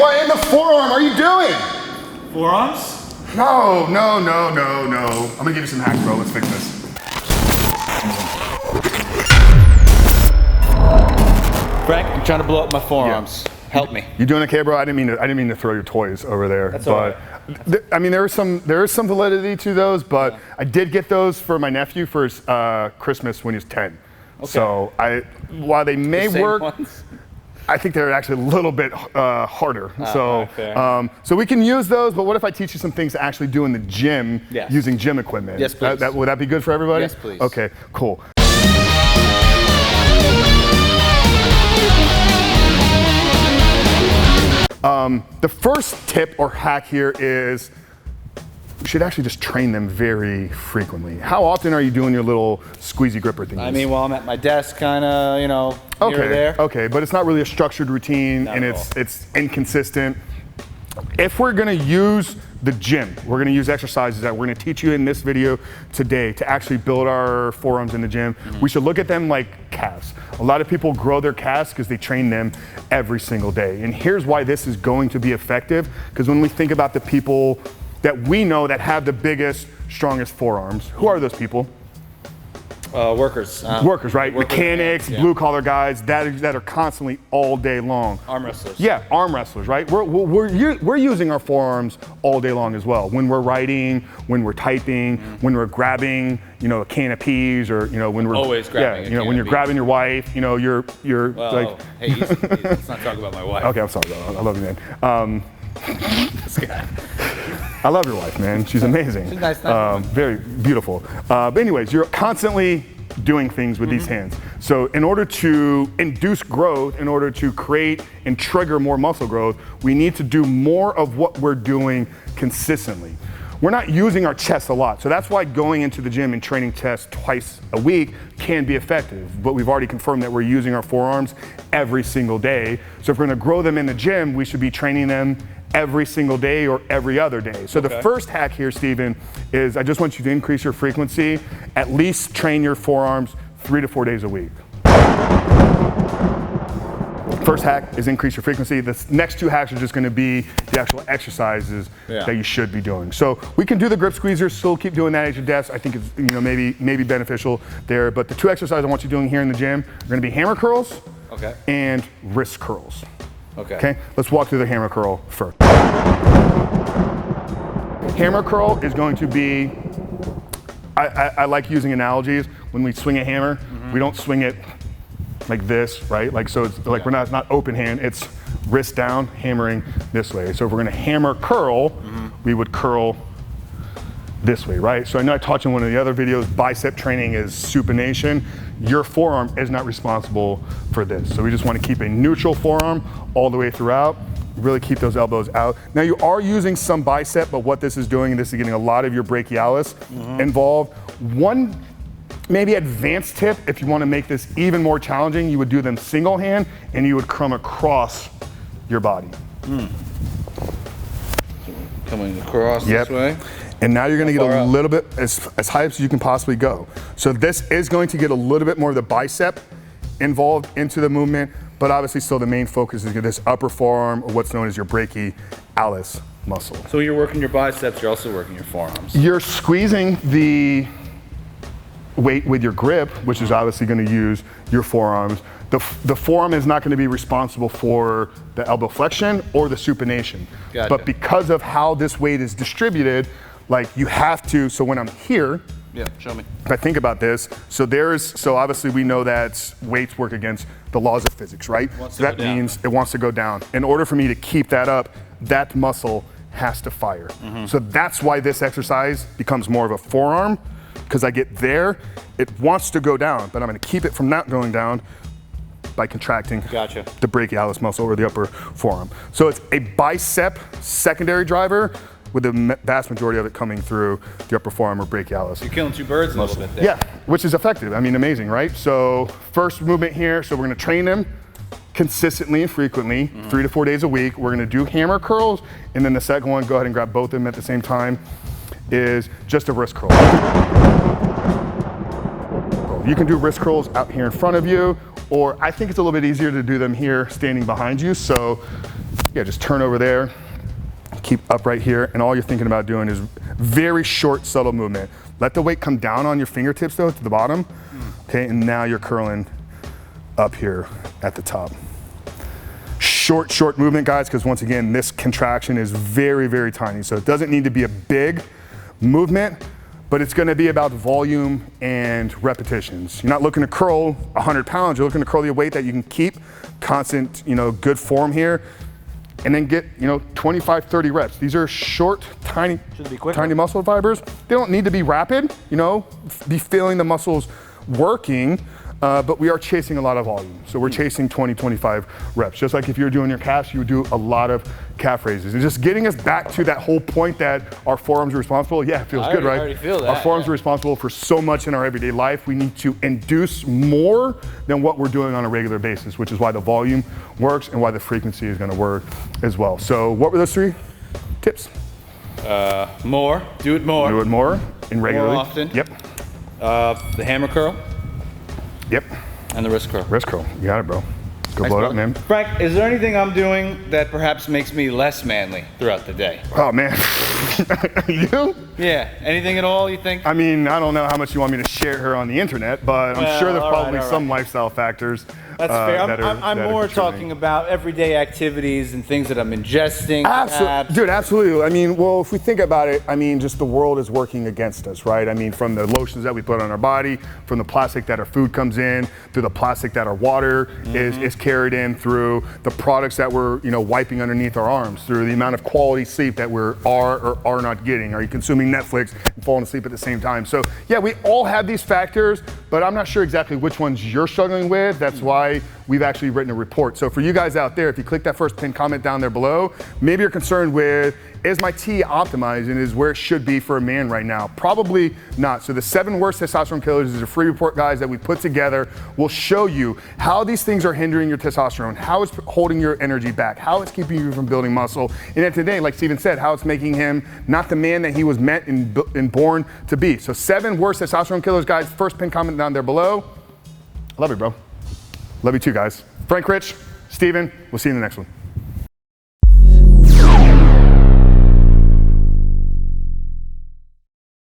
What in the forearm are you doing? Forearms? No. I'm gonna give you some hacks, bro. Let's fix this. Frank, I'm trying to blow up my forearms. Yeah. Help me. You doing okay, bro? I didn't mean to throw your toys over there. That's all right. I mean, there is some validity to those, but yeah. I did get those for my nephew for his Christmas when he was 10. Okay. So while they may work, ones? I think they're actually a little bit harder. So we can use those, but what if I teach you some things to actually do in the gym using gym equipment? Yes, please. Would that be good for everybody? Yes, please. Okay, cool. The first tip or hack here is you should actually just train them very frequently. How often are you doing your little squeezy gripper things? I mean, while I'm at my desk, kind of, you know, here or there. Okay, but it's not really a structured routine, and it's inconsistent. If we're gonna use the gym, we're gonna use exercises that we're gonna teach you in this video today to actually build our forearms in the gym. We should look at them like calves. A lot of people grow their calves because they train them every single day. And here's why this is going to be effective, because when we think about the people that we know that have the biggest, strongest forearms, who are those people? Workers. Workers, right? Mechanics, blue-collar guys that are constantly all day long. Arm wrestlers. Yeah, arm wrestlers, right? We're using our forearms all day long as well. When we're writing, when we're typing, when we're grabbing, you know, a can of peas, or you know, when we're always grabbing. Yeah, you know, when you're grabbing your wife, you know, you're well, like. Hey, easy. Let's not talk about my wife. Okay, I'm sorry, bro. I love you, man. This guy. I love your wife, man. She's amazing. She's nice. Very beautiful. But anyways, you're constantly doing things with these hands. So in order to induce growth, in order to create and trigger more muscle growth, we need to do more of what we're doing consistently. We're not using our chest a lot. So that's why going into the gym and training chest twice a week can be effective. But we've already confirmed that we're using our forearms every single day. So if we're gonna grow them in the gym, we should be training them every single day or every other day. So the first hack here, Steven, is I just want you to increase your frequency. At least train your forearms 3 to 4 days a week. First hack is increase your frequency. The next two hacks are just gonna be the actual exercises that you should be doing. So we can do the grip squeezers, still keep doing that at your desk. I think it's, you know, maybe beneficial there. But the two exercises I want you doing here in the gym are gonna be hammer curls and wrist curls. Okay, let's walk through the hammer curl first. Hammer curl is going to be, I like using analogies. When we swing a hammer, we don't swing it like this, right? Like, so it's like we're not open hand, it's wrist down, hammering this way. So if we're gonna hammer curl, we would curl this way, right? So I know I taught you in one of the other videos, bicep training is supination. Your forearm is not responsible for this. So we just want to keep a neutral forearm all the way throughout. Really keep those elbows out. Now you are using some bicep, but what this is doing, this is getting a lot of your brachialis involved. One maybe advanced tip, if you want to make this even more challenging, you would do them single hand and you would come across your body. Coming across this way. And now you're gonna get a little bit, as high as you can possibly go. So this is going to get a little bit more of the bicep involved into the movement, but obviously still the main focus is this upper forearm, or what's known as your brachialis muscle. So you're working your biceps, you're also working your forearms. You're squeezing the weight with your grip, which is obviously gonna use your forearms. The forearm is not gonna be responsible for the elbow flexion or the supination. But because of how this weight is distributed, like you have to, so when I'm here, show me. If I think about this, so obviously we know that weights work against the laws of physics, right? So that means it wants to go down. In order for me to keep that up, that muscle has to fire. So that's why this exercise becomes more of a forearm, because I get there, it wants to go down, but I'm gonna keep it from not going down by contracting the brachialis muscle or the upper forearm. So it's a bicep secondary driver, with the vast majority of it coming through the upper forearm or brachialis. You're killing two birds a little bit there. Yeah, which is effective. I mean, amazing, right? So first movement here, so we're gonna train them consistently and frequently, 3 to 4 days a week. We're gonna do hammer curls, and then the second one, go ahead and grab both of them at the same time, is just a wrist curl. You can do wrist curls out here in front of you, or I think it's a little bit easier to do them here standing behind you. So yeah, just turn over there, keep upright here, and all you're thinking about doing is very short, subtle movement. Let the weight come down on your fingertips though, to the bottom, okay, and now you're curling up here at the top. Short movement, guys, because once again, this contraction is very, very tiny. So it doesn't need to be a big movement, but it's gonna be about volume and repetitions. You're not looking to curl 100 pounds, you're looking to curl your weight that you can keep constant, good form here, and then get, 25, 30 reps. These are short, tiny muscle fibers. They don't need to be rapid, be feeling the muscles working, but we are chasing a lot of volume. So we're chasing 20, 25 reps. Just like if you're doing your calves, you would do a lot of calf raises. And just getting us back to that whole point that our forearms are responsible. Yeah, it feels good, right? I already feel that. Our forearms are responsible for so much in our everyday life. We need to induce more than what we're doing on a regular basis, which is why the volume works and why the frequency is gonna work as well. So what were those 3 tips? More, do it more. Do it more and regularly. More often. Yep. The hammer curl. Yep. And the wrist curl. Wrist curl. You got it, bro. Go blow it up, man. Frank, is there anything I'm doing that perhaps makes me less manly throughout the day? Oh, man. You? Yeah. Anything at all, you think? I mean, I don't know how much you want me to share her on the internet, but I'm sure there's probably some lifestyle factors. That's fair. I'm more talking about everyday activities and things that I'm ingesting. Absolutely. Dude, absolutely. I mean, well, if we think about it, I mean, just the world is working against us, right? I mean, from the lotions that we put on our body, from the plastic that our food comes in, through the plastic that our water is carried in, through the products that we're, wiping underneath our arms, through the amount of quality sleep that we are or are not getting. Are you consuming Netflix and falling asleep at the same time? So yeah, we all have these factors, but I'm not sure exactly which ones you're struggling with. That's why we've actually written a report. So for you guys out there, if you click that first pinned comment down there below, maybe you're concerned with, is my T optimized and is where it should be for a man right now? Probably not. So the 7 worst testosterone killers is a free report, guys, that we put together. We'll show you how these things are hindering your testosterone, how it's holding your energy back, how it's keeping you from building muscle, and then today, like Steven said, how it's making him not the man that he was meant and born to be. So 7 worst testosterone killers, guys. First pinned comment down there below. I love you, bro. Love you too, guys. Frank, Rich, Steven, we'll see you in the next one.